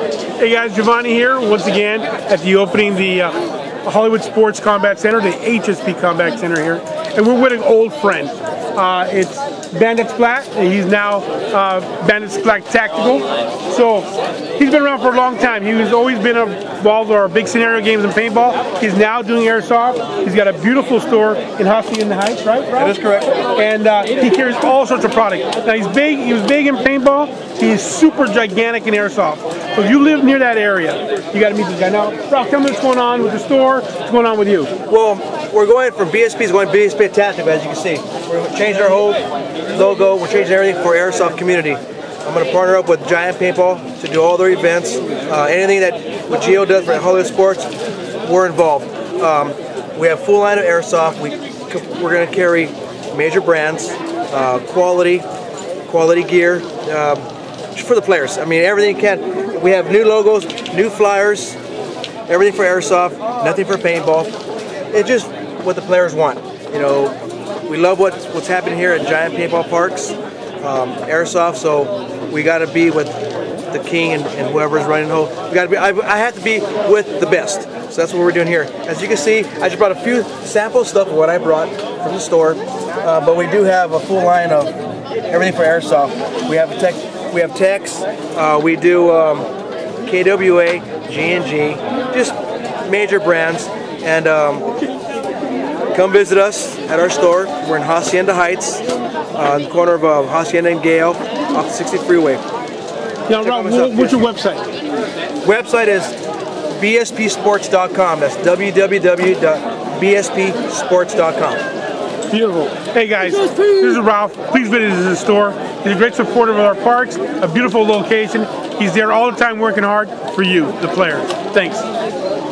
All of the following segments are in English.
Hey guys, Giovanni here once again at the opening the Hollywood Sports Combat Center, the HSP Combat Center here, and we're with an old friend. It's Bandit Splat. He's now Bandit Splat Tactical. So he's been around for a long time. He's always been involved in our big scenario games and paintball. He's now doing airsoft. He's got a beautiful store in Hacienda Heights, right, Rob? That is correct. And he carries all sorts of products. Now he's big. He was big in paintball. He's super gigantic in airsoft. So if you live near that area, you got to meet this guy. Now, Rob, tell me what's going on with the store. What's going on with you? Well, we're going from BSP to BSP Tactical, as you can see. We're changing our whole logo. We're changing everything for airsoft community. I'm going to partner up with Giant Paintball to do all their events. Anything that what Geo does for Hollywood Sports, we're involved. We have full line of airsoft. We're going to carry major brands, quality gear for the players. I mean, everything you can. We have new logos, new flyers, everything for airsoft, nothing for paintball. It's just what the players want. You know, we love what's happening here at Giant Paintball Parks, airsoft. So we got to be with the king and whoever's running the whole. We got to be. I have to be with the best. So that's what we're doing here. As you can see, I just brought a few sample stuff of what I brought from the store, but we do have a full line of everything for airsoft. We have we have techs. We do KWA, G&G, just major brands. And come visit us at our store. We're in Hacienda Heights, on the corner of Hacienda and Gale, off the 60 freeway. Now, Rob, what's your website? Website is bspsports.com. That's www.bspsports.com. Beautiful. Hey guys, this is Ralph. Please visit his store. He's a great supporter of our parks, a beautiful location. He's there all the time working hard for you, the players. Thanks.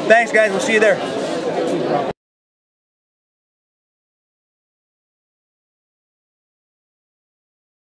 Thanks guys, we'll see you there.